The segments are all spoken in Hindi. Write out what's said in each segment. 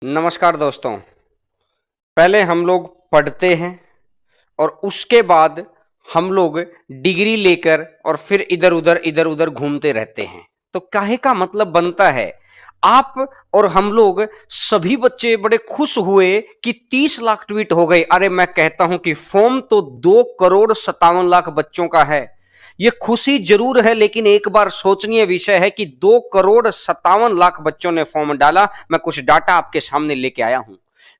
नमस्कार दोस्तों। पहले हम लोग पढ़ते हैं और उसके बाद हम लोग डिग्री लेकर और फिर इधर उधर घूमते रहते हैं। तो काहे का मतलब बनता है, आप और हम लोग सभी बच्चे बड़े खुश हुए कि 30 लाख ट्वीट हो गए। अरे मैं कहता हूं कि फॉर्म तो 2 करोड़ 57 लाख बच्चों का है। ये खुशी जरूर है, लेकिन एक बार सोचनीय विषय है कि 2 करोड़ 57 लाख बच्चों ने फॉर्म डाला। मैं कुछ डाटा आपके सामने लेके आया हूं।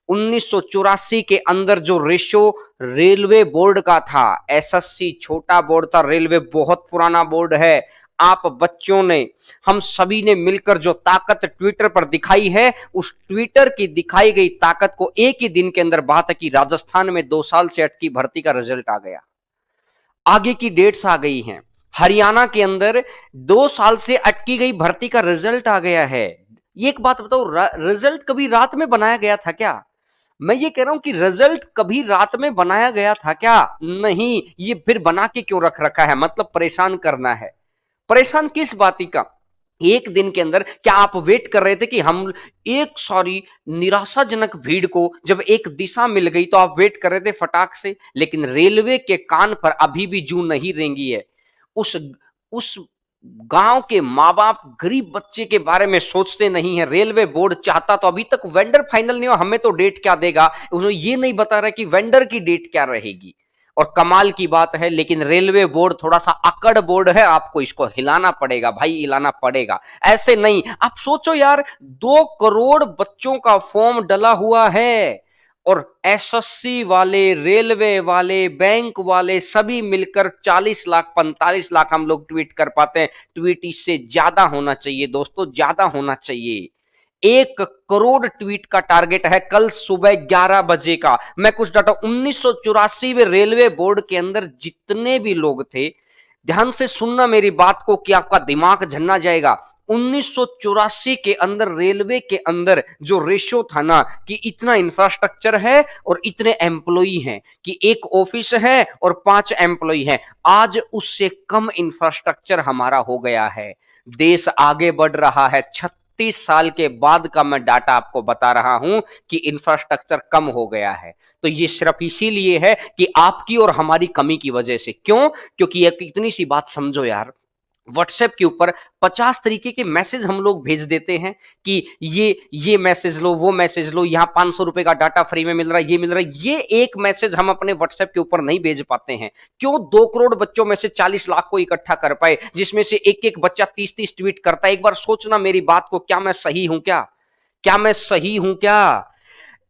1984 के अंदर जो रेशो रेलवे बोर्ड का था, एसएससी छोटा बोर्ड था, रेलवे बहुत पुराना बोर्ड है। आप बच्चों ने, हम सभी ने मिलकर जो ताकत ट्विटर पर दिखाई है, उस ट्विटर की दिखाई गई ताकत को एक ही दिन के अंदर बात है कि राजस्थान में 2 साल से अटकी भर्ती का रिजल्ट आ गया। आगे की डेट्स आ गई हैं। हरियाणा के अंदर 2 साल से अटकी गई भर्ती का रिजल्ट आ गया है। ये एक बात बताओ, रिजल्ट कभी रात में बनाया गया था क्या? मैं ये कह रहा हूं कि रिजल्ट कभी रात में बनाया गया था क्या? नहीं। ये फिर बना के क्यों रख रखा है? मतलब परेशान करना है। परेशान किस बात का? एक दिन के अंदर क्या आप वेट कर रहे थे कि हम एक सॉरी निराशाजनक भीड़ को जब एक दिशा मिल गई तो आप वेट कर रहे थे फटाक से? लेकिन रेलवे के कान पर अभी भी जू नहीं रेंगी है। उस गांव के माँ बाप गरीब बच्चे के बारे में सोचते नहीं है। रेलवे बोर्ड चाहता तो अभी तक वेंडर फाइनल नहीं हो, हमें तो डेट क्या देगा, उन्हें ये नहीं बता रहा कि वेंडर की डेट क्या रहेगी। और कमाल की बात है, लेकिन रेलवे बोर्ड थोड़ा सा अकड़ बोर्ड है, आपको इसको हिलाना पड़ेगा भाई, हिलाना पड़ेगा। ऐसे नहीं, आप सोचो यार, 2 करोड़ बच्चों का फॉर्म डला हुआ है और एसएससी वाले, रेलवे वाले, बैंक वाले सभी मिलकर 40 लाख 45 लाख हम लोग ट्वीट कर पाते हैं। ट्वीट इससे ज्यादा होना चाहिए दोस्तों, ज्यादा होना चाहिए। 1 करोड़ ट्वीट का टारगेट है कल सुबह 11 बजे का। मैं कुछ डाटा, 1984 में रेलवे बोर्ड के अंदर जितने भी लोग थे, ध्यान से सुनना मेरी बात को कि आपका दिमाग झन्ना जाएगा। 1984 के अंदर रेलवे के अंदर जो रेशो था ना, कि इतना इंफ्रास्ट्रक्चर है और इतने एम्प्लॉई हैं, कि एक ऑफिस है और 5 एम्प्लॉई हैं। आज उससे कम इंफ्रास्ट्रक्चर हमारा हो गया है। देश आगे बढ़ रहा है। 36 साल के बाद का मैं डाटा आपको बता रहा हूं कि इंफ्रास्ट्रक्चर कम हो गया है। तो ये सिर्फ इसीलिए है कि आपकी और हमारी कमी की वजह से। क्यों? क्योंकि एक इतनी सी बात समझो यार, व्हाट्सएप के ऊपर 50 तरीके के मैसेज हम लोग भेज देते हैं कि ये मैसेज लो, वो मैसेज लो, यहां 500 रुपए का डाटा फ्री में मिल रहा है, ये मिल रहा है। ये एक मैसेज हम अपने व्हाट्सएप के ऊपर नहीं भेज पाते हैं। क्यों? 2 करोड़ बच्चों में से 40 लाख को इकट्ठा कर पाए, जिसमें से एक एक बच्चा 30-30 ट्वीट करता है। एक बार सोचना मेरी बात को, क्या मैं सही हूं क्या? क्या मैं सही हूं क्या?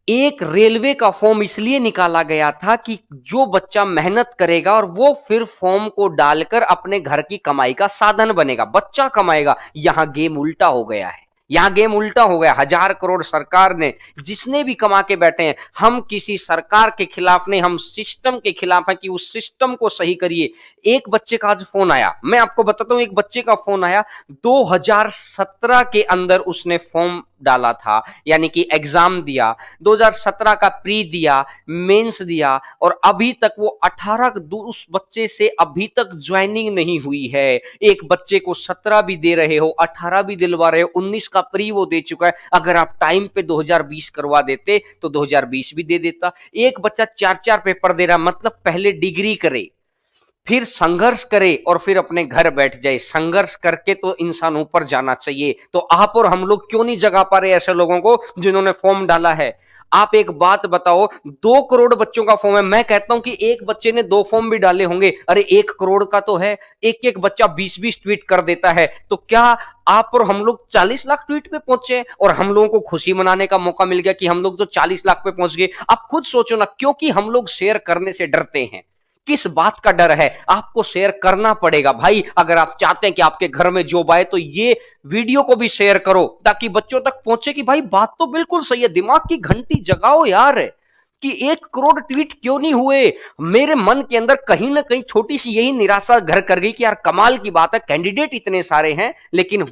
एक रेलवे का फॉर्म इसलिए निकाला गया था कि जो बच्चा मेहनत करेगा और वो फिर फॉर्म को डालकर अपने घर की कमाई का साधन बनेगा, बच्चा कमाएगा। यहां गेम उल्टा हो गया है। यहां गेम उल्टा हो गया। 1000 करोड़ सरकार ने, जिसने भी कमा के बैठे हैं, हम किसी सरकार के खिलाफ नहीं, हम सिस्टम के खिलाफ हैं कि उस सिस्टम को सही करिए। एक बच्चे का आज फोन आया, मैं आपको बताता हूं, एक बच्चे का फोन आया, 2017 के अंदर उसने फॉर्म डाला था, यानी कि एग्जाम दिया, 2017 का प्री दिया, मेंस दिया, और अभी तक वो 18, उस बच्चे से अभी तक ज्वाइनिंग नहीं हुई है। एक बच्चे को 17 भी दे रहे हो, 18 भी दिलवा रहे हो, 19 का प्री वो दे चुका है। अगर आप टाइम पे 2020 करवा देते तो 2020 भी दे देता। एक बच्चा 4-4 पेपर दे रहा, मतलब पहले डिग्री करे, फिर संघर्ष करे और फिर अपने घर बैठ जाए। संघर्ष करके तो इंसान ऊपर जाना चाहिए। तो आप और हम लोग क्यों नहीं जगा पा रहे ऐसे लोगों को जिन्होंने फॉर्म डाला है? आप एक बात बताओ, 2 करोड़ बच्चों का फॉर्म है। मैं कहता हूं कि एक बच्चे ने 2 फॉर्म भी डाले होंगे। अरे 1 करोड़ का तो है, एक एक बच्चा 20-20 ट्वीट कर देता है। तो क्या आप और हम लोग 40 लाख ट्वीट पे पहुंचे और हम लोगों को खुशी मनाने का मौका मिल गया कि हम लोग तो 40 लाख पे पहुंच गए? आप खुद सोचो ना, क्योंकि हम लोग शेयर करने से डरते हैं। किस बात का डर है? आपको शेयर करना पड़ेगा भाई। अगर आप चाहते हैं कि आपके घर में जॉब आए तो ये वीडियो को भी शेयर करो ताकि बच्चों तक पहुंचे कि भाई बात तो बिल्कुल सही है। दिमाग की घंटी जगाओ यार, कि 1 करोड़ ट्वीट क्यों नहीं हुए। मेरे मन के अंदर कहीं ना कहीं छोटी सी यही निराशा घर कर गई कि यार कमाल की बात है, कैंडिडेट इतने सारे हैं लेकिन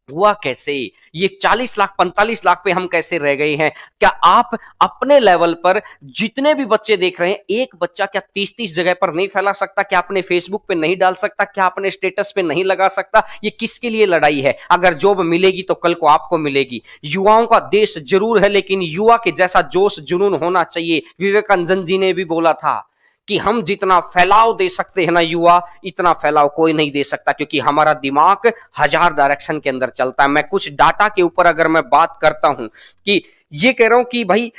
हुआ कैसे? ये 40 लाख 45 लाख पे हम कैसे रह गए हैं? क्या आप अपने लेवल पर जितने भी बच्चे देख रहे हैं, एक बच्चा क्या 30-30 जगह पर नहीं फैला सकता? क्या अपने फेसबुक पे नहीं डाल सकता? क्या अपने स्टेटस पे नहीं लगा सकता? ये किसके लिए लड़ाई है? अगर जॉब मिलेगी तो कल को आपको मिलेगी। युवाओं का देश जरूर है, लेकिन युवा के जैसा जोश जुनून होना चाहिए। विवेकानंद जी ने भी बोला था कि हम जितना फैलाव दे सकते हैं ना युवा, इतना फैलाव कोई नहीं दे सकता, क्योंकि हमारा दिमाग हजार डायरेक्शन के अंदर चलता है। मैं कुछ डाटा के ऊपर अगर मैं बात करता हूं कि ये कह रहा हूं कि भाई,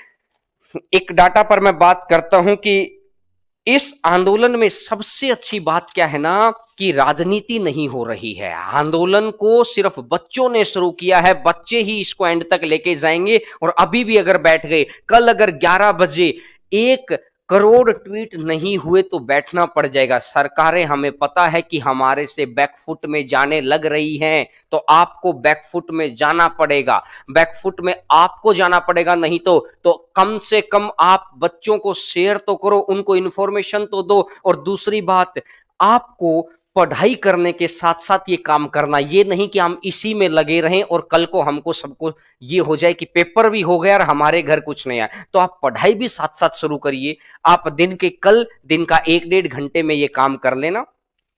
एक डाटा पर मैं बात करता हूं कि इस आंदोलन में सबसे अच्छी बात क्या है ना, कि राजनीति नहीं हो रही है। आंदोलन को सिर्फ बच्चों ने शुरू किया है, बच्चे ही इसको एंड तक लेके जाएंगे। और अभी भी अगर बैठ गए, कल अगर 11 बजे 1 करोड़ ट्वीट नहीं हुए तो बैठना पड़ जाएगा। सरकारें, हमें पता है कि हमारे से बैकफुट में जाने लग रही हैं, तो आपको बैकफुट में जाना पड़ेगा। बैकफुट में आपको जाना पड़ेगा, नहीं तो कम से कम आप बच्चों को शेयर तो करो, उनको इंफॉर्मेशन तो दो। और दूसरी बात, आपको पढ़ाई करने के साथ साथ ये काम करना, ये नहीं कि हम इसी में लगे रहें और कल को हमको सबको ये हो जाए कि पेपर भी हो गया और हमारे घर कुछ नहीं आया। तो आप पढ़ाई भी साथ साथ शुरू करिए। आप दिन का 1-1.5 घंटे में ये काम कर लेना।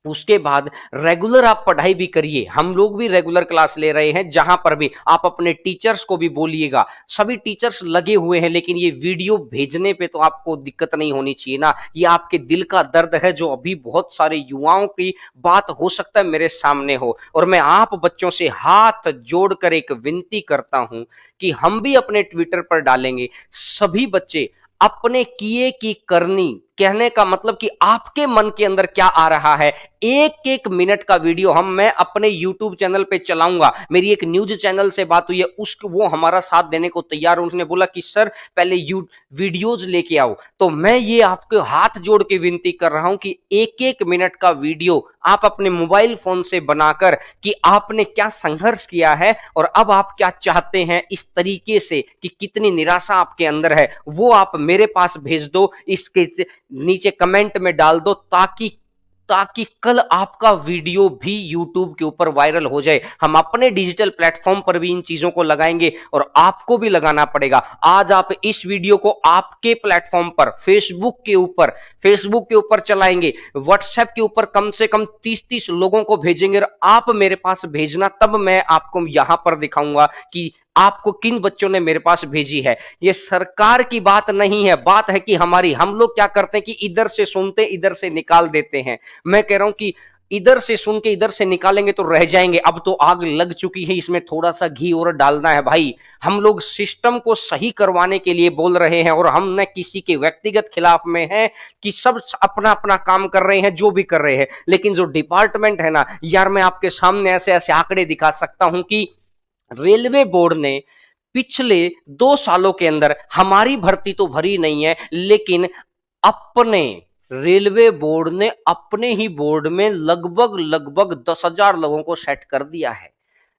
उसके बाद रेगुलर आप पढ़ाई भी करिए। हम लोग भी रेगुलर क्लास ले रहे हैं, जहां पर भी आप अपने टीचर्स को भी बोलिएगा। सभी टीचर्स लगे हुए हैं, लेकिन ये वीडियो भेजने पे तो आपको दिक्कत नहीं होनी चाहिए ना। ये आपके दिल का दर्द है, जो अभी बहुत सारे युवाओं की बात हो सकता है मेरे सामने हो। और मैं आप बच्चों से हाथ जोड़कर एक विनती करता हूं कि हम भी अपने ट्विटर पर डालेंगे। सभी बच्चे अपने किए की करनी, कहने का मतलब कि आपके मन के अंदर क्या आ रहा है, 1-1 मिनट का वीडियो मैं अपने YouTube चैनल पे चलाऊंगा। मेरी एक न्यूज चैनल से बात हुई है, वो हमारा साथ देने को तैयार है। उसने बोला कि सर पहले वीडियोज लेके आओ। तो मैं ये आपके हाथ जोड़ के विनती कर रहा हूं कि 1-1 मिनट का वीडियो आप अपने मोबाइल फोन से बनाकर, कि आपने क्या संघर्ष किया है और अब आप क्या चाहते हैं, इस तरीके से कि कितनी निराशा आपके अंदर है, वो आप मेरे पास भेज दो, इसके नीचे कमेंट में डाल दो, ताकि कल आपका वीडियो भी YouTube के ऊपर वायरल हो जाए। हम अपने डिजिटल प्लेटफॉर्म पर भी इन चीजों को लगाएंगे और आपको भी लगाना पड़ेगा। आज आप इस वीडियो को आपके प्लेटफॉर्म पर फेसबुक के ऊपर चलाएंगे, व्हाट्सएप के ऊपर कम से कम 30-30 लोगों को भेजेंगे और आप मेरे पास भेजना, तब मैं आपको यहां पर दिखाऊंगा कि आपको किन बच्चों ने मेरे पास भेजी है। ये सरकार की बात नहीं है, बात है कि हमारी। हम लोग क्या करते हैं कि इधर से सुनते इधर से निकाल देते हैं। मैं कह रहा हूं कि इधर से सुन के इधर से निकालेंगे तो रह जाएंगे। अब तो आग लग चुकी है, इसमें थोड़ा सा घी और डालना है भाई। हम लोग सिस्टम को सही करवाने के लिए बोल रहे हैं, और हम न किसी के व्यक्तिगत खिलाफ में हैं कि सब अपना अपना काम कर रहे हैं, जो भी कर रहे हैं। लेकिन जो डिपार्टमेंट है ना यार, मैं आपके सामने ऐसे ऐसे आंकड़े दिखा सकता हूं कि रेलवे बोर्ड ने पिछले 2 सालों के अंदर, हमारी भर्ती तो भरी नहीं है, लेकिन अपने रेलवे बोर्ड ने अपने ही बोर्ड में लगभग 10,000 लोगों को सेट कर दिया है,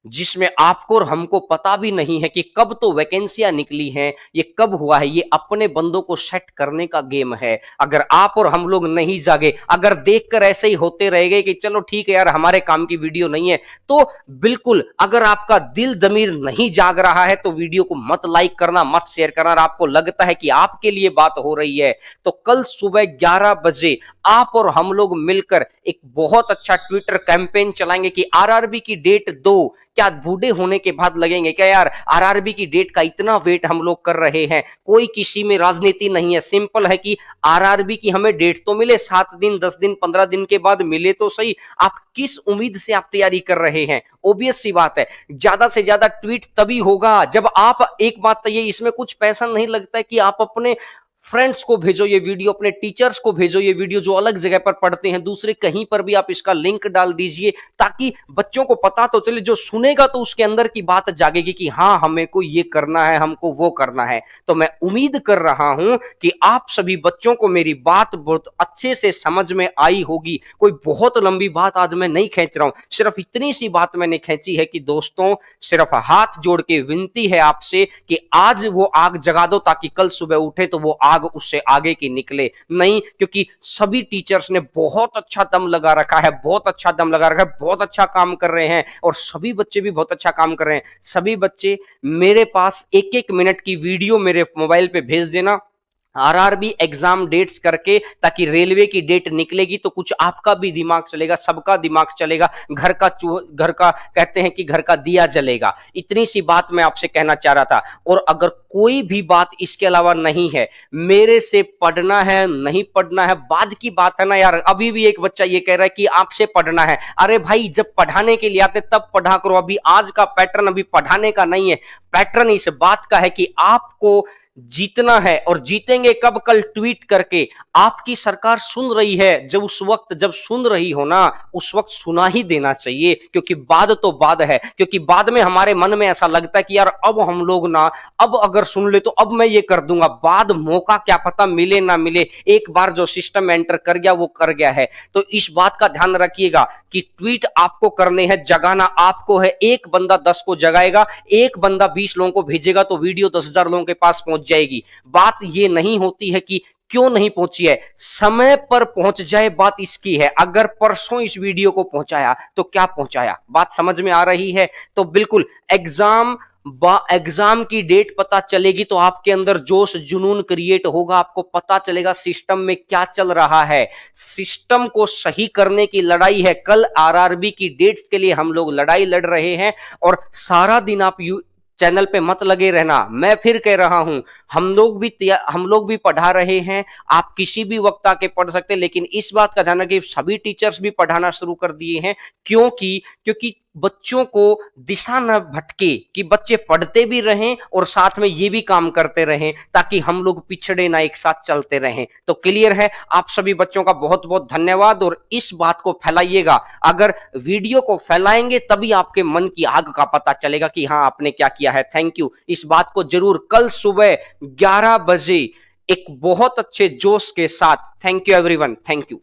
जिसमें आपको और हमको पता भी नहीं है कि कब तो वैकेंसियां निकली हैं, ये कब हुआ है। ये अपने बंदों को सेट करने का गेम है। अगर आप और हम लोग नहीं जागे, अगर देखकर ऐसे ही होते रहेंगे कि चलो ठीक है यार हमारे काम की वीडियो नहीं है, तो बिल्कुल, अगर आपका दिल दमीर नहीं जाग रहा है तो वीडियो को मत लाइक करना, मत शेयर करना। और आपको लगता है कि आपके लिए बात हो रही है, तो कल सुबह 11 बजे आप और हम लोग मिलकर एक बहुत अच्छा ट्विटर कैंपेन चलाएंगे कि आरआरबी की डेट दो। क्या बूढ़े होने के बाद लगेंगे क्या यार, आरआरबी की डेट का इतना वेट हम लोग कर रहे हैं। कोई किसी में राजनीति नहीं है, सिंपल है कि आरआरबी की हमें डेट तो मिले, 7 दिन 10 दिन 15 दिन के बाद मिले तो सही। आप किस उम्मीद से आप तैयारी कर रहे हैं? ओबियस सी बात है, ज्यादा से ज्यादा ट्वीट तभी होगा जब आप, एक बात तो ये, इसमें कुछ पैसा नहीं लगता है कि आप अपने फ्रेंड्स को भेजो ये वीडियो, अपने टीचर्स को भेजो ये वीडियो जो अलग जगह पर पढ़ते हैं, दूसरे कहीं पर भी आप इसका लिंक डाल दीजिए, ताकि बच्चों को पता तो चले। जो सुनेगा तो उसके अंदर की बात जागेगी कि हाँ हमें को ये करना है, हमको वो करना है। तो मैं उम्मीद कर रहा हूं कि आप सभी बच्चों को मेरी बात बहुत अच्छे से समझ में आई होगी। कोई बहुत लंबी बात आज मैं नहीं खींच रहा हूं, सिर्फ इतनी सी बात मैंने खींची है कि दोस्तों, सिर्फ हाथ जोड़ के विनती है आपसे कि आज वो आग जगा दो, ताकि कल सुबह उठे तो वो आग उससे आगे की निकले, नहीं, क्योंकि सभी टीचर्स ने बहुत अच्छा दम लगा रखा है, बहुत अच्छा दम लगा रखा है, बहुत अच्छा काम कर रहे हैं और सभी बच्चे भी बहुत अच्छा काम कर रहे हैं। सभी बच्चे मेरे पास एक एक मिनट की वीडियो मेरे मोबाइल पे भेज देना, आरआरबी एग्जाम डेट्स करके, ताकि रेलवे की डेट निकलेगी तो कुछ आपका भी दिमाग चलेगा, सबका दिमाग चलेगा, घर का कहते हैं कि घर का दिया जलेगा। इतनी सी बात मैं आपसे कहना चाह रहा था। और अगर कोई भी बात इसके अलावा नहीं है, मेरे से पढ़ना है नहीं पढ़ना है बाद की बात है ना यार। अभी भी एक बच्चा ये कह रहा है कि आपसे पढ़ना है। अरे भाई, जब पढ़ाने के लिए आते तब पढ़ा करो। अभी आज का पैटर्न अभी पढ़ाने का नहीं है, पैटर्न इस बात का है कि आपको जीतना है। और जीतेंगे कब? कल ट्वीट करके। आपकी सरकार सुन रही है, जब उस वक्त जब सुन रही हो ना, उस वक्त सुना ही देना चाहिए, क्योंकि बाद तो बाद है। क्योंकि बाद में हमारे मन में ऐसा लगता है कि यार अब हम लोग ना, अब अगर सुन ले तो अब मैं ये कर दूंगा, बाद मौका क्या पता मिले ना मिले। एक बार जो सिस्टम एंटर कर गया वो कर गया है। तो इस बात का ध्यान रखिएगा कि ट्वीट आपको करने हैं, जगाना आपको है। एक बंदा 10 को जगाएगा, एक बंदा 20 लोगों को भेजेगा तो वीडियो 10,000 लोगों के पास पहुंच जाएगी। बात ये नहीं होती है कि क्यों नहीं पहुंची है, समय पर पहुंच जाए, बात इसकी है। अगर परसों इस वीडियो को पहुंचाया तो क्या पहुंचाया, बात समझ में आ रही है? तो बिल्कुल एग्जाम की डेट पता चलेगी तो आपके अंदर जोश जुनून क्रिएट होगा, आपको पता चलेगा सिस्टम में क्या चल रहा है। सिस्टम को सही करने की लड़ाई है। कल आरआरबी की डेट्स के लिए हम लोग लड़ाई लड़ रहे हैं और सारा दिन आप चैनल पे मत लगे रहना। मैं फिर कह रहा हूं, हम लोग भी पढ़ा रहे हैं। आप किसी भी वक्त आके पढ़ सकते हैं, लेकिन इस बात का ध्यान रखिए सभी टीचर्स भी पढ़ाना शुरू कर दिए हैं। क्योंकि बच्चों को दिशा न भटके, कि बच्चे पढ़ते भी रहें और साथ में ये भी काम करते रहें, ताकि हम लोग पिछड़े ना, एक साथ चलते रहें। तो क्लियर है? आप सभी बच्चों का बहुत बहुत धन्यवाद। और इस बात को फैलाइएगा, अगर वीडियो को फैलाएंगे तभी आपके मन की आग का पता चलेगा कि हाँ आपने क्या किया है। Thank you. इस बात को जरूर कल सुबह 11 बजे एक बहुत अच्छे जोश के साथ। Thank you everyone, thank you.